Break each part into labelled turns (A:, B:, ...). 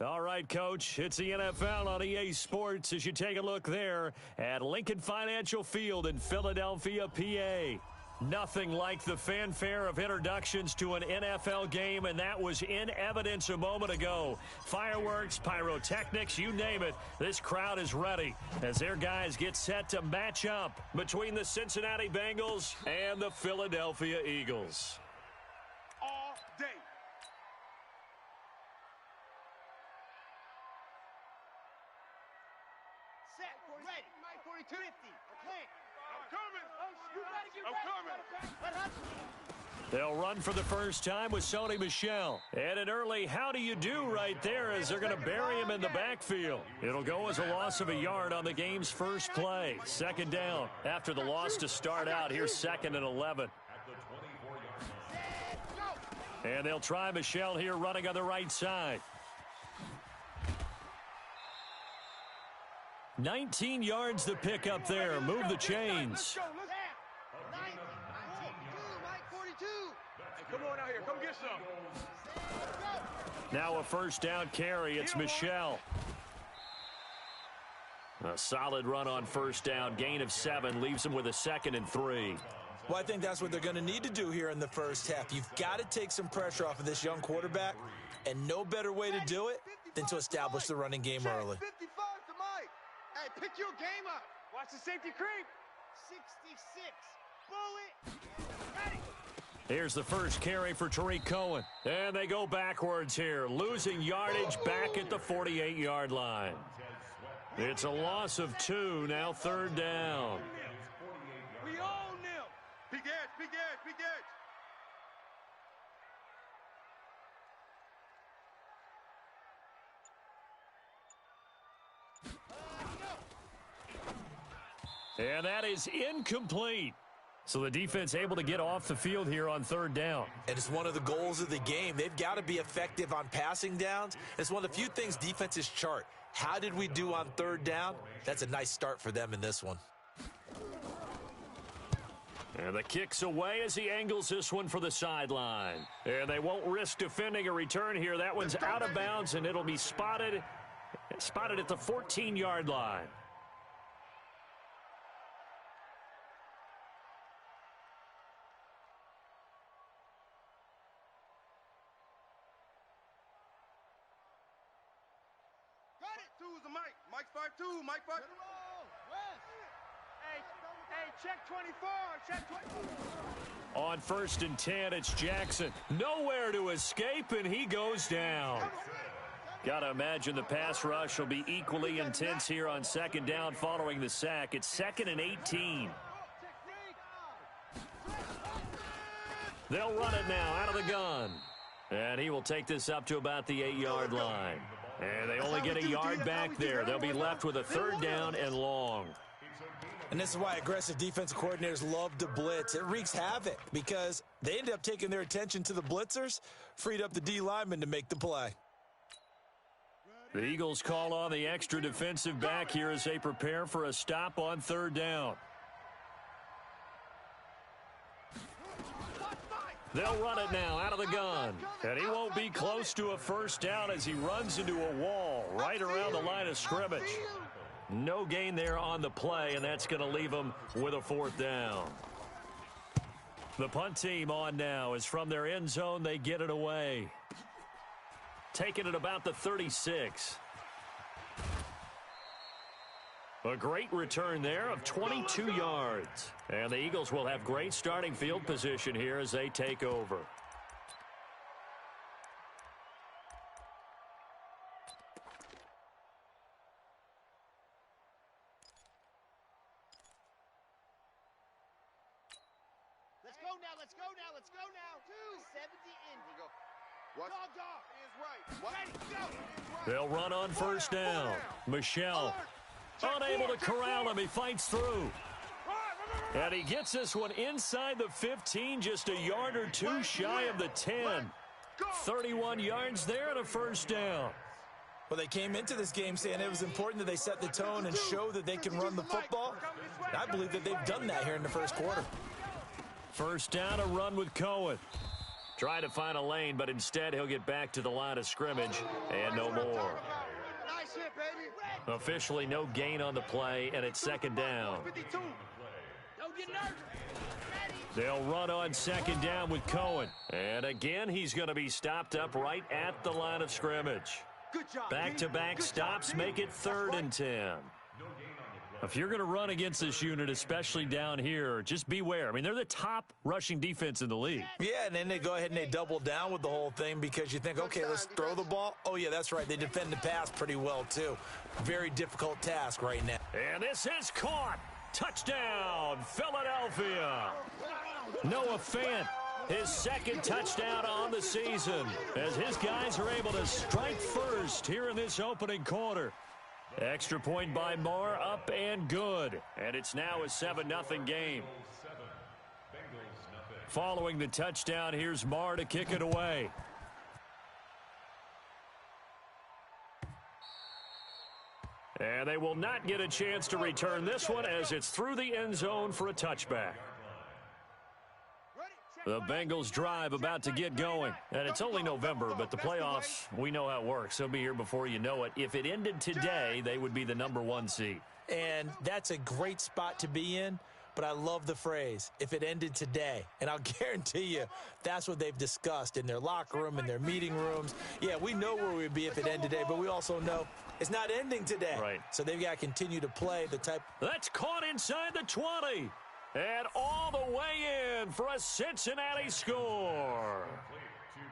A: All right, Coach, it's the NFL on EA Sports as you take a look there at Lincoln Financial Field in Philadelphia, PA. Nothing like the fanfare of introductions to an NFL game, and that was in evidence a moment ago. Fireworks, pyrotechnics, you name it. This crowd is ready as their guys get set to match up between the Cincinnati Bengals and the Philadelphia Eagles.
B: All day.
C: Set, ready, 42, 50, clear.
B: I'm coming.
C: You gotta get
B: I'm
C: ready.
B: coming.
A: They'll run for the first time with Sony Michel. And an early how do you do right there as they're going to bury him in the backfield. It'll go as a loss of a yard on the game's first play. Second down after the loss to start out. Here's 2nd and 11.
C: Set, go.
A: And they'll try Michel here running on the right side. 19 yards to pick up there. Move the chains.
B: Let's go.
C: 90, 42, Mike, 42.
B: Hey, come on out here. Come get some.
C: Set, go.
A: Now a first down carry. It's Michel. A solid run on first down. Gain of 7 leaves him with a 2nd and 3.
D: Well, I think that's what they're going to need to do here in the first half. You've got to take some pressure off of this young quarterback, and no better way to do it than to establish the running game early.
C: 55 to Mike. Hey, pick your game up.
B: Watch the safety creep.
C: 66. Bullet. Ready.
A: Here's the first carry for Tariq Cohen. And they go backwards here, losing yardage back at the 48-yard line. It's a loss of 2, now 3rd down.
B: We own them. Big edge, big edge, big edge.
A: And that is incomplete. So the defense able to get off the field here on 3rd down.
D: And it's one of the goals of the game. They've got to be effective on passing downs. It's one of the few things defenses chart. How did we do on 3rd down? That's a nice start for them in this one.
A: And the kick's away as he angles this one for the sideline. And they won't risk defending a return here. That one's out of bounds, and it'll be spotted at the 14-yard line.
C: Got it.
B: Two's the Mike. Mike's 5'2". Mike 5'2".
C: West.
B: Hey, check 24. Check 24.
A: On 1st and 10, it's Jackson. Nowhere to escape, and he goes down. Got to imagine the pass rush will be equally intense here on 2nd down following the sack. It's 2nd and 18. They'll run it now out of the gun. And he will take this up to about the 8-yard line. And they only get a yard back there. They'll be left with a 3rd down and long.
D: And this is why aggressive defensive coordinators love to blitz. It wreaks havoc because they ended up taking their attention to the blitzers, freed up the D lineman to make the play.
A: The Eagles call on the extra defensive back here as they prepare for a stop on 3rd down. They'll run it now out of the gun. And he won't be close to a first down as he runs into a wall right around the line of scrimmage. No gain there on the play, and that's going to leave him with a 4th down. The punt team on now is from their end zone. They get it away. Taking it about the 36. A great return there of 22 yards. And the Eagles will have great starting field position here as they take over.
C: Let's go now. Let's go now. Let's go now. 270 in. We go.
B: Watch.
C: Dog.
B: Is right.
C: Ready, go.
A: They'll run on first down. Michel unable to corral him. He fights through. And he gets this one inside the 15, just a yard or two shy of the 10. 31 yards there and a first down.
D: Well, they came into this game saying it was important that they set the tone and show that they can run the football. And I believe that they've done that here in the first quarter.
A: First down, a run with Cohen. Trying to find a lane, but instead he'll get back to the line of scrimmage and no more.
B: Nice hit, baby.
A: Officially no gain on the play, and it's second down.
B: 52.
C: Don't get nervous.
A: They'll run on second down with Cohen. And again, he's going to be stopped up right at the line of scrimmage.
B: Good job.
A: Back-to-back stops make it 3rd and 10. If you're going to run against this unit, especially down here, just beware. I mean, they're the top rushing defense in the league.
D: Yeah, and then they go ahead and they double down with the whole thing because you think, okay, let's throw the ball. Oh, yeah, that's right. They defend the pass pretty well, too. Very difficult task right now.
A: And this is caught. Touchdown, Philadelphia. Noah Fant, his 2nd touchdown on the season, as his guys are able to strike first here in this opening quarter. Extra point by Marr, up and good. And it's now a 7-0 game. Following the touchdown, here's Marr to kick it away. And they will not get a chance to return this one as it's through the end zone for a touchback. The Bengals drive about to get going. And it's only November, but the playoffs, we know how it works. They'll be here before you know it. If it ended today, they would be the #1 seed.
D: And that's a great spot to be in, but I love the phrase, if it ended today. And I'll guarantee you that's what they've discussed in their locker room, in their meeting rooms. Yeah, we know where we'd be if it ended today, but we also know it's not ending today.
A: Right.
D: So they've got to continue to play the type.
A: That's caught inside the 20. And all the way in for a Cincinnati score.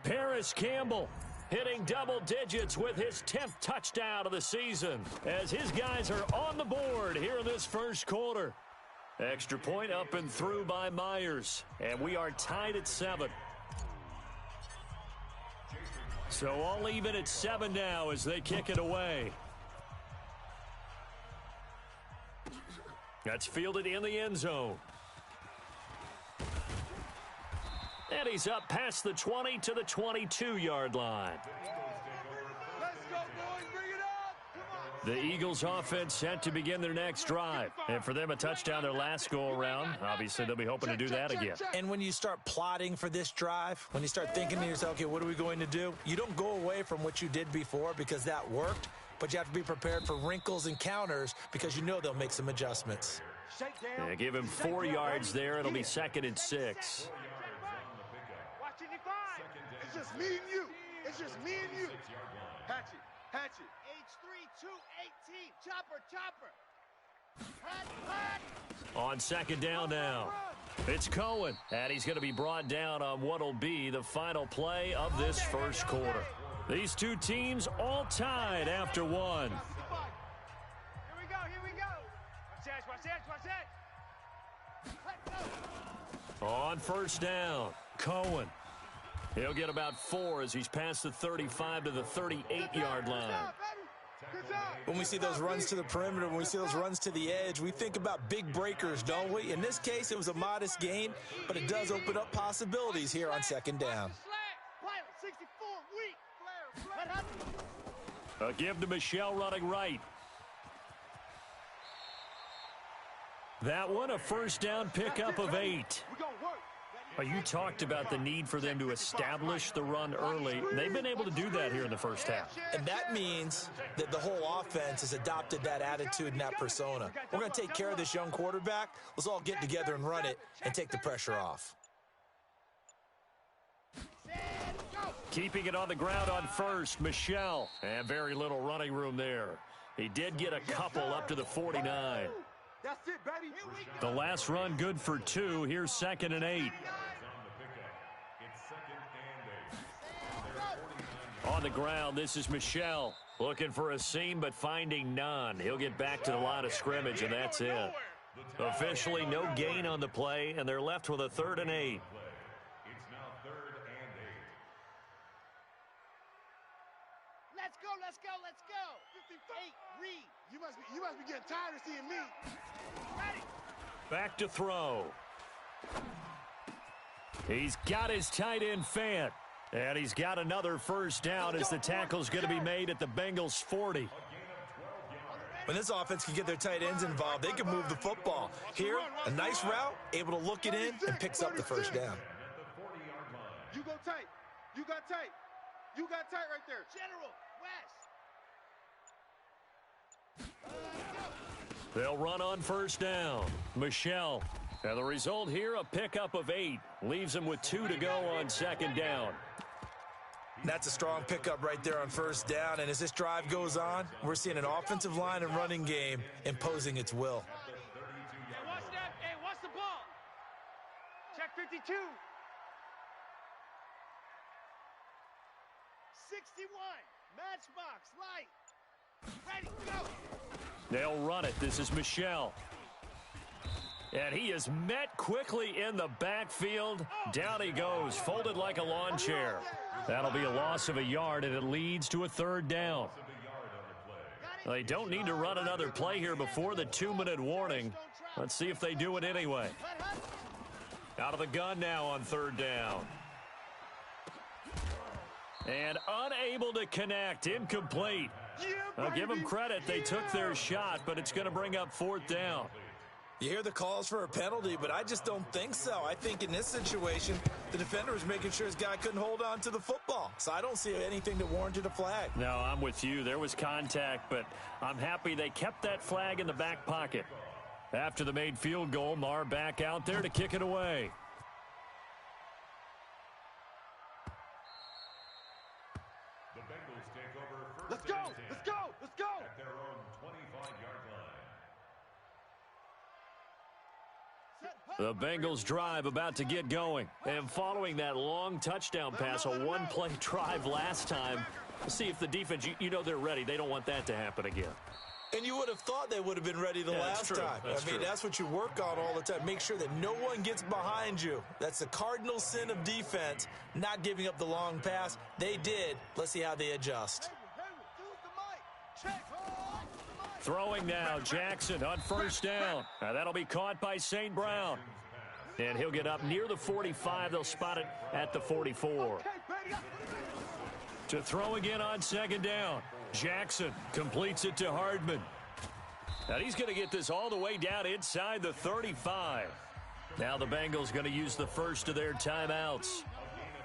A: Paris Campbell hitting double digits with his 10th touchdown of the season as his guys are on the board here in this first quarter. Extra point up and through by Myers. And we are tied at 7. So all even at 7 now as they kick it away. That's fielded in the end zone. And he's up past the 20 to the 22-yard line.
B: Let's go, boys. Bring it up.
A: The Eagles offense set to begin their next drive. And for them, a touchdown their last go-around. Obviously, they'll be hoping to do that again.
D: And when you start plotting for this drive, when you start thinking to yourself, okay, what are we going to do? You don't go away from what you did before because that worked, but you have to be prepared for wrinkles and counters because you know they'll make some adjustments.
A: Yeah, give him 4 yards there. It'll be 2nd and 6.
B: It's just me and you. It's just me and you. Hatch it. Hatch it.
C: H3-2-18. Chopper, chopper. Hut, hut.
A: On second down now, it's Cohen. And he's going to be brought down on what will be the final play of this first quarter. These two teams all tied after 1.
C: Here we go, here we go. Watch that, watch that. Let's go.
A: On first down, Cohen. He'll get about 4 as he's past the 35 to the 38-yard line.
D: When we see those runs to the perimeter, when we see those runs to the edge, we think about big breakers, don't we? In this case, it was a modest gain, but it does open up possibilities here on second down.
A: A give to Michelle running right. That one, a first down pickup of 8. You talked about the need for them to establish the run early. They've been able to do that here in the first half.
D: And that means that the whole offense has adopted that attitude and that persona. We're going to take care of this young quarterback. Let's all get together and run it and take the pressure off.
A: Keeping it on the ground on first, Michelle. And very little running room there. He did get a couple up to the 49.
B: That's it, baby.
A: The last run good for 2. Here's 2nd and 8. On the ground, this is Michelle. Looking for a seam, but finding none. He'll get back to the line of scrimmage, and that's it. Officially no gain on the play, and they're left with a 3rd and 8.
C: Let's go, let's go, let's go. 8, read.
B: You must be getting tired of seeing me.
C: Ready.
A: Back to throw. He's got his tight end Fant. And he's got another first down as the tackle's going to be made at the Bengals 40.
D: When this offense can get their tight ends involved, they can move the football. Here, a nice route, able to look it in, and picks up the first down.
B: You go tight. You got tight. You got tight right there.
C: General, West.
A: They'll run on first down. Michelle. And the result here, a pickup of 8. Leaves them with 2 to go on second down.
D: That's a strong pickup right there on first down. And as this drive goes on, we're seeing an offensive line and running game imposing its will.
C: Hey, watch that. Hey, watch the ball. Check 52. 61. Matchbox, light. Ready, go.
A: They'll run it. This is Michelle. And he is met quickly in the backfield. Down he goes, folded like a lawn chair. That'll be a loss of a yard, and it leads to a third down. They don't need to run another play here before the 2-minute warning. Let's see if they do it anyway. Out of the gun now on third down. And unable to connect, incomplete. I'll give them credit. They took their shot, but it's going to bring up fourth down.
D: You hear the calls for a penalty, but I just don't think so. I think in this situation, the defender was making sure his guy couldn't hold on to the football. So I don't see anything that warranted a flag.
A: No, I'm with you. There was contact, but I'm happy they kept that flag in the back pocket. After the made field goal, Marr back out there to kick it away.
B: Let's go. Let's go. Let's go.
E: At their own 25-yard line.
A: The Bengals drive about to get going. And following that long touchdown pass, a one-play drive last time. We'll see if the defense, you know they're ready. They don't want that to happen again.
D: And you would have thought they would have been ready the last time. That's what you work on all the time. Make sure that no one gets behind you. That's the cardinal sin of defense, not giving up the long pass. They did. Let's see how they adjust.
A: Throwing now, Jackson on first down. That'll be caught by St. Brown. And he'll get up near the 45. They'll spot it at the 44. To throw again on second down. Jackson completes it to Hardman. And he's going to get this all the way down inside the 35. Now the Bengals going to use the first of their timeouts,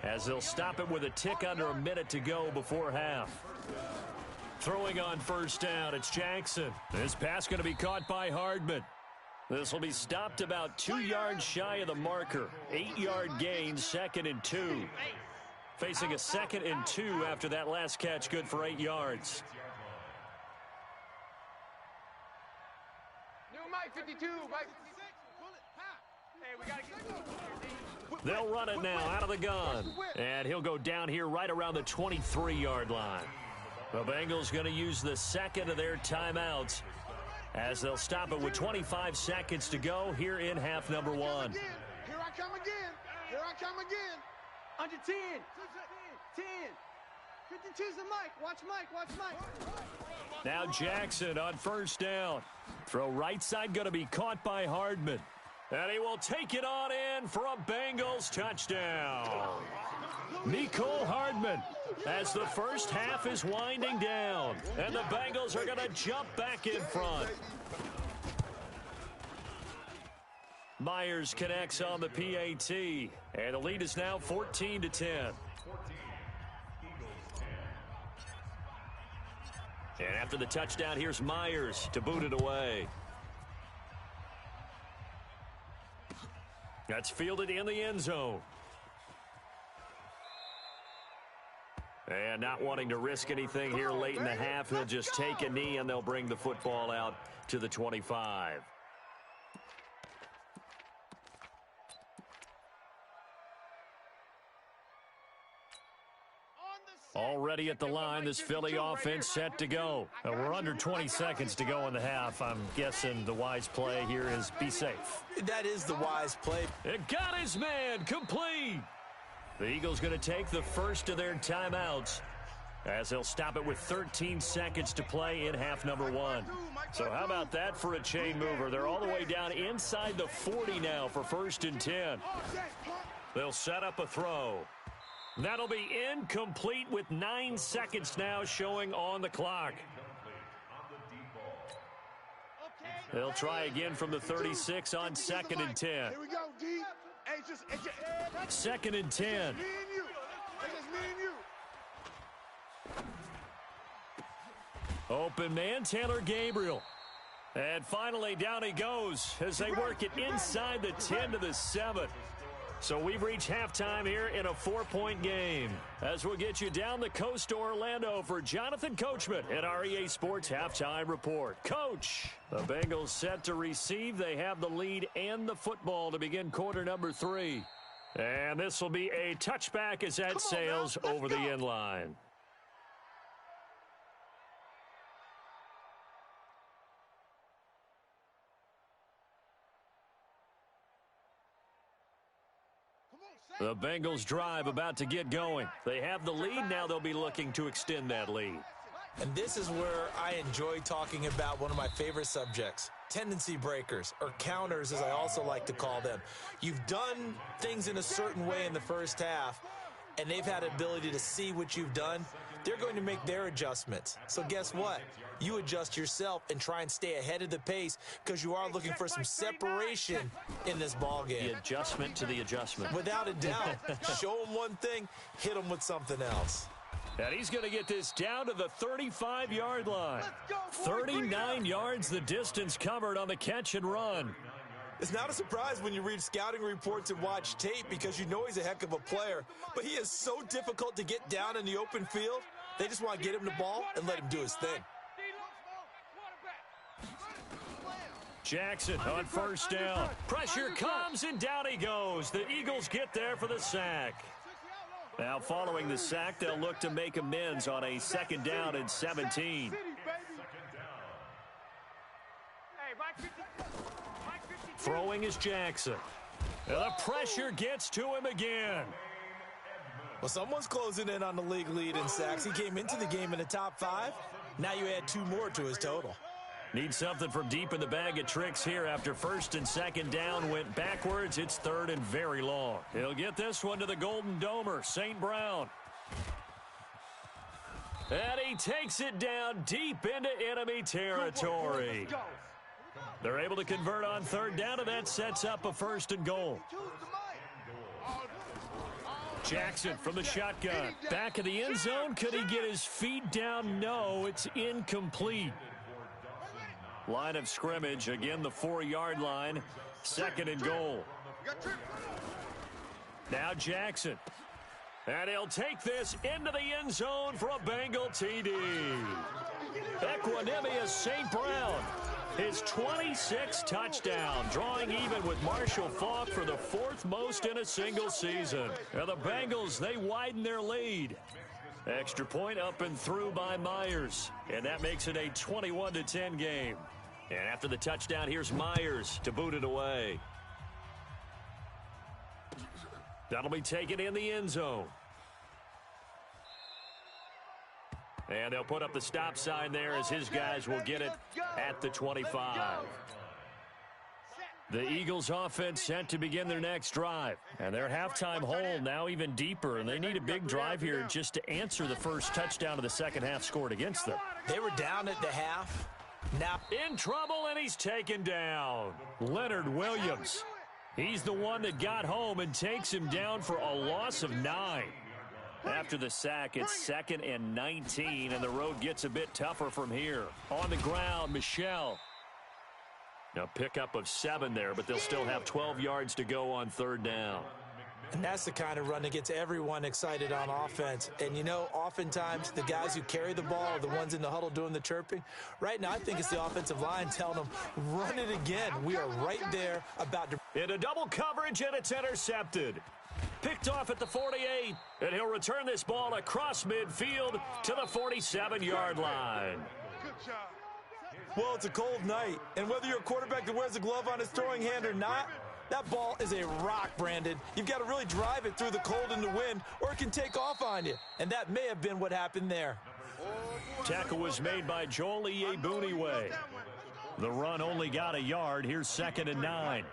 A: as they'll stop it with a tick under a minute to go before half. Throwing on first down, it's Jackson. This pass going to be caught by Hardman. This will be stopped about 2 yards shy of the marker. 8-yard gain, 2nd and 2. Facing a 2nd and 2 after that last catch, good for 8 yards.
C: New Mike 52, Mike 56. Hey, we got to get
A: They'll run it now out of the gun. And he'll go down here right around the 23-yard line. The Bengals going to use the second of their timeouts, as they'll stop it with 25 seconds to go here in half number 1.
B: Here I come again. Here I come again.
C: under 10. 10. 52's the Mike. Watch Mike. Watch Mike.
A: Now Jackson on first down. Throw right side going to be caught by Hardman. And he will take it on in for a Bengals touchdown. Mecole Hardman, as the first half is winding down. And the Bengals are going to jump back in front. Myers connects on the PAT. And the lead is now 14-10. And after the touchdown, here's Myers to boot it away. That's fielded in the end zone. And not wanting to risk anything here late in the half, he'll just take a knee and they'll bring the football out to the 25. Already at the line, this Philly offense set to go. We're under 20 seconds to go in the half. I'm guessing the wise play here is be safe.
D: That is the wise play.
A: It got his man complete. The Eagles going to take the first of their timeouts, as they'll stop it with 13 seconds to play in half number 1. So how about that for a chain mover? They're all the way down inside the 40 now for 1st and 10. They'll set up a throw. That'll be incomplete with 9 seconds now showing on the clock. They'll try again from the 36 on 2nd and 10.
B: Here we go, D. Hey, just
A: 2nd and 10.
B: me and you.
A: Open man, Taylor Gabriel. And finally, down he goes as they work it inside the 10 to the 7. So we've reached halftime here in a 4-point game. As we'll get you down the coast to Orlando for Jonathan Coachman at our EA Sports Halftime Report. Coach, the Bengals set to receive. They have the lead and the football to begin quarter number 3. And this will be a touchback as that sails over the end line. The Bengals drive about to get going. They have the lead. Now they'll be looking to extend that lead.
D: And this is where I enjoy talking about one of my favorite subjects, tendency breakers, or counters as I also like to call them. You've done things in a certain way in the first half, and they've had ability to see what you've done. They're going to make their adjustments. So guess what? You adjust yourself and try and stay ahead of the pace because you are looking for some separation in this ball game.
A: The adjustment to the adjustment.
D: Without a doubt. Show them one thing, hit them with something else.
A: And he's going to get this down to the 35-yard line. 39 yards the distance covered on the catch and run.
D: It's not a surprise when you read scouting reports and watch tape because you know he's a heck of a player. But he is so difficult to get down in the open field. They just want to get him the ball and let him do his thing.
A: Jackson on first down. Pressure comes, and down he goes. The Eagles get there for the sack. Now following the sack, they'll look to make amends on a second down and 17. Throwing is Jackson. And the pressure gets to him again.
D: Well, someone's closing in on the league lead in sacks. He came into the game in the top 5. Now you add 2 more to his total.
A: Need something from deep in the bag of tricks here after first and second down went backwards. It's third and very long. He'll get this one to the Golden Domer, St. Brown. And he takes it down deep into enemy territory. They're able to convert on third down, and that sets up a first and goal. Jackson from the shotgun. Back of the end zone. Could he get his feet down? No, it's incomplete. Line of scrimmage, again the 4-yard line, second and goal. Now Jackson. And he'll take this into the end zone for a Bengal TD. Equanimous St. Brown. His 26th touchdown, drawing even with Marshall Faulk for the 4th most in a single season. And the Bengals, they widen their lead. Extra point up and through by Myers. And that makes it a 21-10 game. And after the touchdown, here's Myers to boot it away. That'll be taken in the end zone. And they'll put up the stop sign there as his guys will get it at the 25. The Eagles offense set to begin their next drive. And their halftime hole now even deeper. And they need a big drive here just to answer the first touchdown of the second half scored against them.
D: They were down at the half. Now
A: in trouble, and he's taken down. Leonard Williams. He's the one that got home and takes him down for a loss of 9. After the sack, it's second and 19, and the road gets a bit tougher from here. On the ground, Michel. Now pickup of 7 there, but they'll still have 12 yards to go on third down.
D: And that's the kind of run that gets everyone excited on offense. And, you know, oftentimes the guys who carry the ball are the ones in the huddle doing the chirping. Right now, I think it's the offensive line telling them, run it again. We are right there about to.
A: In a double coverage, and it's intercepted. Picked off at the 48, and he'll return this ball across midfield to the 47-yard line.
D: Well, it's a cold night, and whether you're a quarterback that wears a glove on his throwing hand or not, that ball is a rock, Brandon. You've got to really drive it through the cold and the wind, or it can take off on you. And that may have been what happened there.
A: Tackle was made by Joel Iyiegbuniwe. The run only got a yard. Here's second and 9.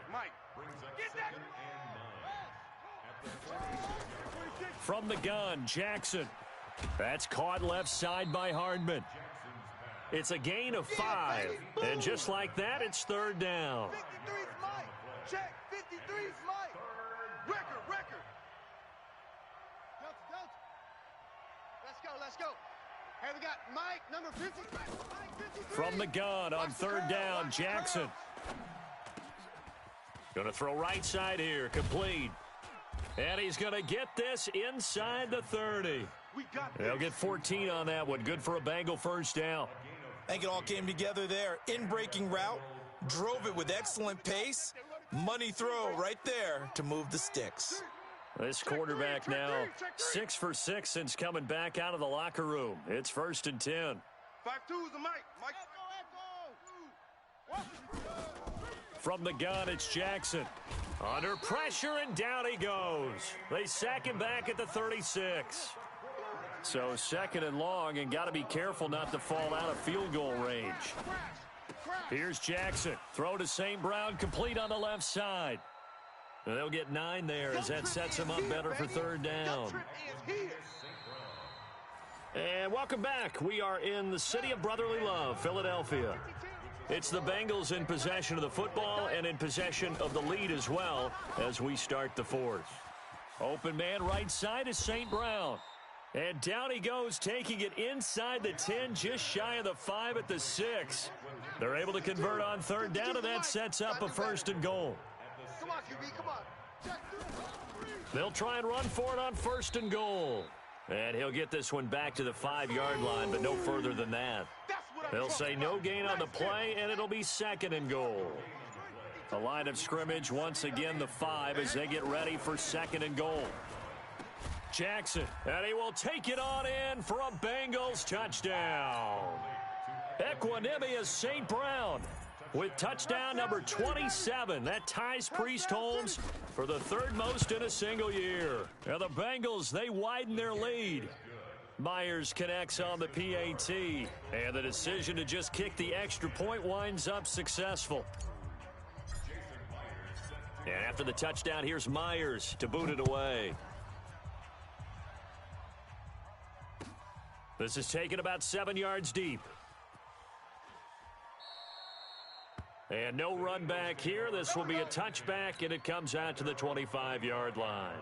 A: From the gun, Jackson. That's caught left side by Hardman. It's a gain of 5. And just like that, it's third down.
B: 53's Mike. Check. 53's Mike. Record.
C: Let's go.
B: Hey, we got Mike, number 50. Mike 53.
A: From the gun on third down, Jackson. Going to throw right side here, complete. And he's going to get this inside the 30. They'll get 14 on that one. Good for a Bengal first down.
D: I think it all came together there. In-breaking route, drove it with excellent pace. Money throw right there to move the sticks.
A: This quarterback now 6 for 6 since coming back out of the locker room. It's 1st and 10.
B: 5-2 is the Mike.
A: From the gun, it's Jackson. Under pressure, and down he goes. They sack him back at the 36. So 2nd and long, and got to be careful not to fall out of field goal range. Here's Jackson. Throw to St. Brown, complete on the left side. They'll get 9 there as that sets him up better for 3rd down. And welcome back. We are in the city of brotherly love, Philadelphia. It's the Bengals in possession of the football and in possession of the lead as well as we start the 4th. Open man right side is St. Brown. And down he goes, taking it inside the 10, just shy of the 5 at the 6. They're able to convert on 3rd down, and that sets up a 1st and goal.
B: Come on, QB, come on.
A: They'll try and run for it on 1st and goal. And he'll get this one back to the 5-yard line, but no further than that. They'll say no gain on the play, and it'll be 2nd and goal. The line of scrimmage, once again, the 5 as they get ready for 2nd and goal. Jackson, and he will take it on in for a Bengals touchdown. Equanimous St. Brown with touchdown number 27. That ties Priest Holmes for the 3rd most in a single year. And the Bengals, they widen their lead. Myers connects on the PAT, and the decision to just kick the extra point winds up successful. And after the touchdown, here's Myers to boot it away. This is taken about 7 yards deep. And no run back here. This will be a touchback, and it comes out to the 25-yard line.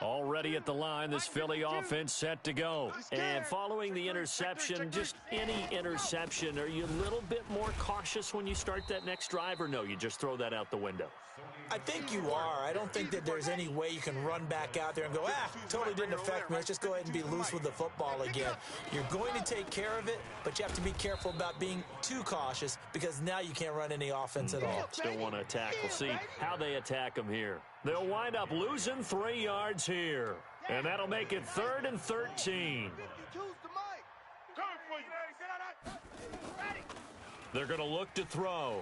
A: Already at the line, this Philly offense set to go. And following the interception, just any interception, are you a little bit more cautious when you start that next drive, or no, you just throw that out the window?
D: I think you are. I don't think that there's any way you can run back out there and go, totally didn't affect me. Let's just go ahead and be loose with the football again. You're going to take care of it, but you have to be careful about being too cautious because now you can't run any offense at all.
A: Still want to attack. We'll see how they attack them here. They'll wind up losing 3 yards here, and that'll make it 3rd and 13. They're going to look to throw.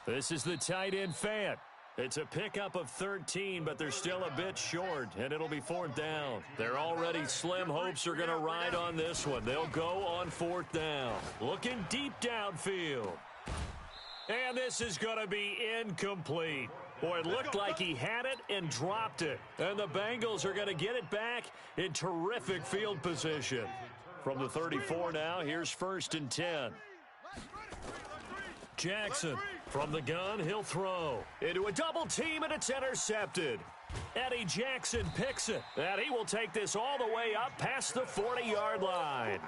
A: This is the tight end Fant. It's a pickup of 13, but they're still a bit short, and it'll be 4th down. They're already slim hopes are going to ride on this one. They'll go on 4th down. Looking deep downfield. And this is going to be incomplete. Boy, it looked like he had it and dropped it. And the Bengals are going to get it back in terrific field position. From the 34 now, here's 1st and 10. Jackson from the gun, he'll throw into a double team, and it's intercepted. Eddie Jackson picks it, and he will take this all the way up past the 40-yard line.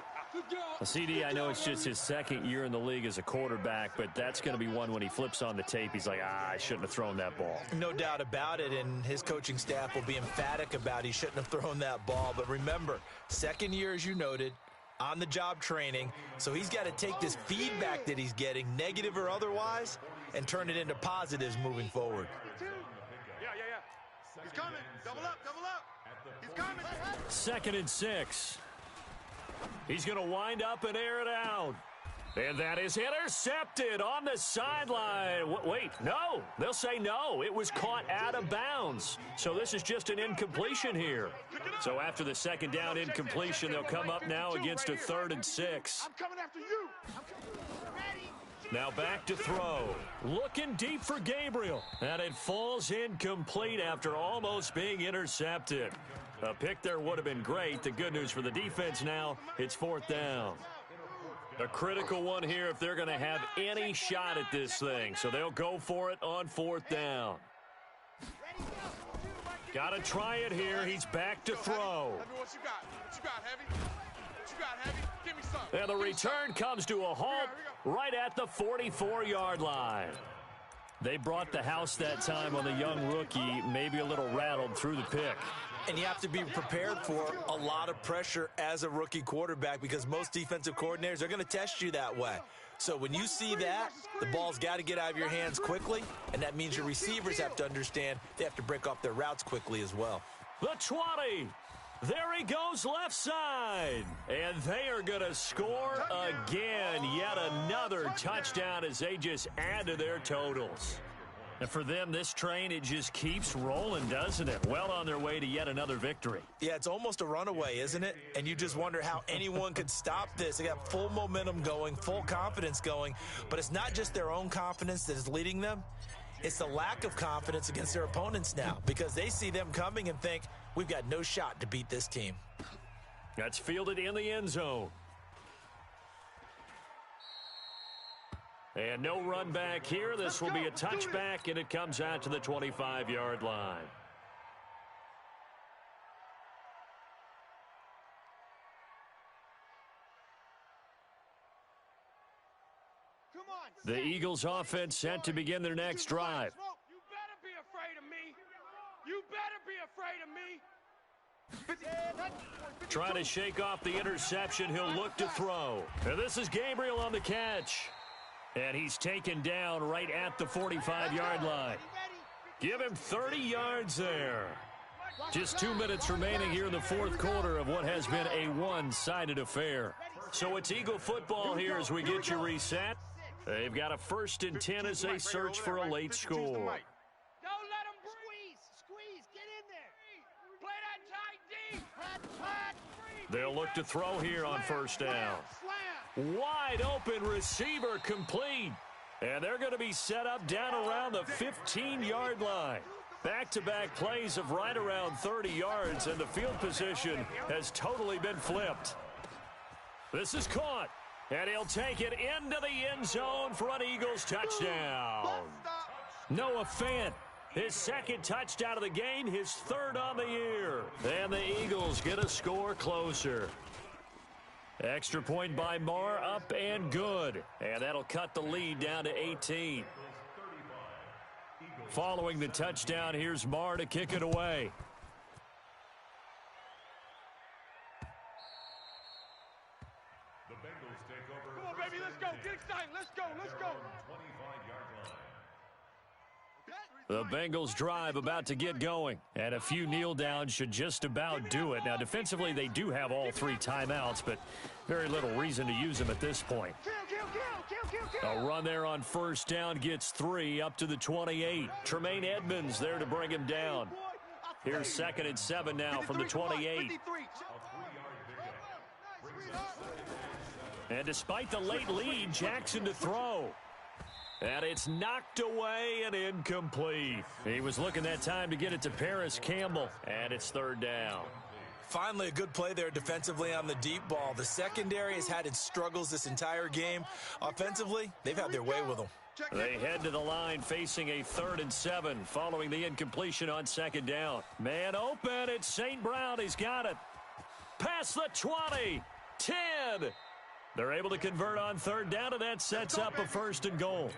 A: CD, I know it's just his 2nd year in the league as a quarterback, but that's going to be one when he flips on the tape, he's like, I shouldn't have thrown that ball.
D: No doubt about it, and his coaching staff will be emphatic about he shouldn't have thrown that ball. But remember, 2nd year, as you noted, on-the-job training, so he's got to take this feedback that he's getting, negative or otherwise, and turn it into positives moving forward.
B: Yeah. He's coming. Double up. He's coming.
A: 2nd and 6. He's going to wind up and air it out. And that is intercepted on the sideline. Wait, no. They'll say no. It was caught out of bounds. So this is just an incompletion here. So after the 2nd down incompletion, they'll come up now against a 3rd and 6.
B: I'm coming after you.
A: Now back to throw. Looking deep for Gabriel. And it falls incomplete after almost being intercepted. A pick there would have been great. The good news for the defense now, it's 4th down. A critical one here if they're going to have any shot at this thing. So they'll go for it on 4th down. Got to try it here. He's back to throw.
B: Let me what you got. What you got, Heavy? What you got, Heavy? Give me some.
A: And the return comes to a halt right at the 44-yard line. They brought the house that time on the young rookie, maybe a little rattled through the pick.
D: And you have to be prepared for a lot of pressure as a rookie quarterback because most defensive coordinators are going to test you that way. So when you see that, the ball's got to get out of your hands quickly, and that means your receivers have to understand they have to break off their routes quickly as well.
A: The 20. There he goes left side. And they are going to score again. Yet another touchdown as they just add to their totals. And for them, this train, it just keeps rolling, doesn't it? Well on their way to yet another victory.
D: Yeah, it's almost a runaway, isn't it? And you just wonder how anyone could stop this. They got full momentum going, full confidence going. But it's not just their own confidence that is leading them. It's the lack of confidence against their opponents now because they see them coming and think, we've got no shot to beat this team.
A: That's fielded in the end zone. And no run back here. This will be a touchback, and it comes out to the 25-yard line. The Eagles offense set to begin their next drive.
C: You better be afraid of me. You better be afraid of me.
A: Trying to shake off the interception. He'll look to throw. And this is Gabriel on the catch. And he's taken down right at the 45-yard line. Give him 30 yards there. Just 2 minutes remaining here in the fourth quarter of what has been a one-sided affair. So it's Eagle football here as we get you reset. They've got a 1st and 10 as they search for a late score.
C: Don't let him squeeze. Squeeze. Get in there. Play that tight D.
A: They'll look to throw here on 1st down. Wide open receiver complete. And they're going to be set up down around the 15-yard line. Back-to-back plays of right around 30 yards, and the field position has totally been flipped. This is caught, and he'll take it into the end zone for an Eagles touchdown. Noah Fant, his 2nd touchdown of the game, his 3rd on the year. And the Eagles get a score closer. Extra point by Marr, up and good. And that'll cut the lead down to 18. Following the touchdown, here's Marr to kick it away.
E: The Bengals take over.
C: Come on, baby, let's go. Get excited. Let's go. Let's go.
E: 25-yard line.
A: The Bengals drive about to get going, and a few kneel downs should just about do it. Now, defensively, they do have all 3 timeouts, but very little reason to use them at this point. A run there on 1st down gets 3 up to the 28. Tremaine Edmonds there to bring him down. Here's 2nd and 7 now from the 28. And despite the late lead, Jackson to throw. And it's knocked away and incomplete. He was looking that time to get it to Paris Campbell, and it's 3rd down.
D: Finally, a good play there defensively on the deep ball. The secondary has had its struggles this entire game. Offensively, they've had their way with them.
A: They head to the line facing a 3rd and 7 following the incompletion on 2nd down. Man open, it's St. Brown. He's got it. Past the 20, 10. They're able to convert on 3rd down, and that sets up a 1st and goal.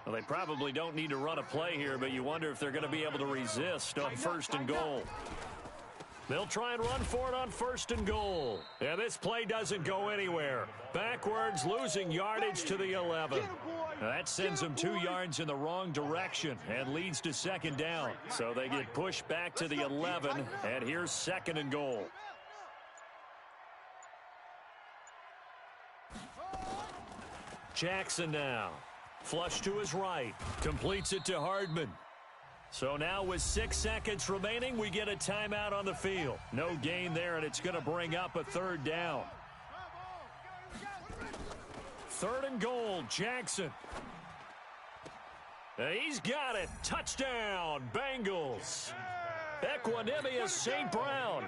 A: Well, they probably don't need to run a play here, but you wonder if they're going to be able to resist on 1st and goal. They'll try and run for it on 1st and goal. And this play doesn't go anywhere. Backwards, losing yardage to the 11. Now that sends them 2 yards in the wrong direction and leads to 2nd down. So they get pushed back to the 11, and here's 2nd and goal. Jackson now. Flush to his right. Completes it to Hardman. So now with 6 seconds remaining, we get a timeout on the field. No gain there, and it's going to bring up a 3rd down. 3rd and goal, Jackson. He's got it. Touchdown, Bengals. Equanimous St. Brown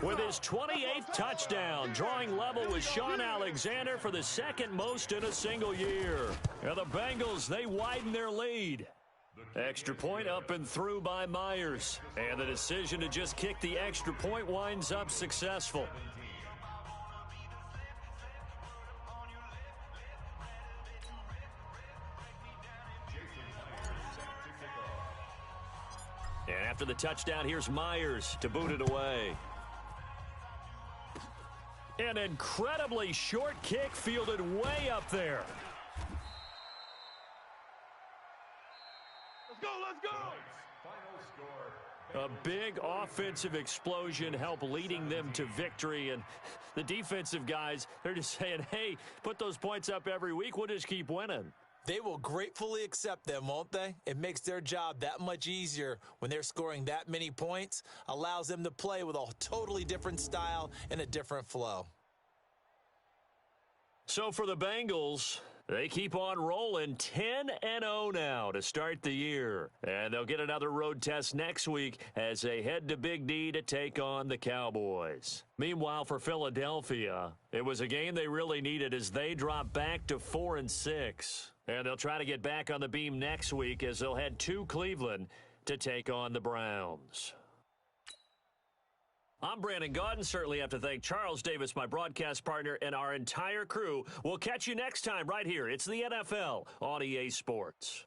A: with his 28th touchdown, drawing level with Sean Alexander for the 2nd most in a single year. And the Bengals, they widen their lead. Extra point up and through by Myers. And the decision to just kick the extra point winds up successful. And after the touchdown, here's Myers to boot it away. An incredibly short kick fielded way up there.
B: Let's go, let's go!
E: Final score.
A: A big offensive explosion helped leading them to victory. And the defensive guys, they're just saying, hey, put those points up every week. We'll just keep winning.
D: They will gratefully accept them, won't they? It makes their job that much easier when they're scoring that many points, allows them to play with a totally different style and a different flow.
A: So for the Bengals, they keep on rolling 10-0 now to start the year. And they'll get another road test next week as they head to Big D to take on the Cowboys. Meanwhile, for Philadelphia, it was a game they really needed as they drop back to 4-6. And they'll try to get back on the beam next week as they'll head to Cleveland to take on the Browns. I'm Brandon Gaudin. Certainly have to thank Charles Davis, my broadcast partner, and our entire crew. We'll catch you next time right here. It's the NFL on EA Sports.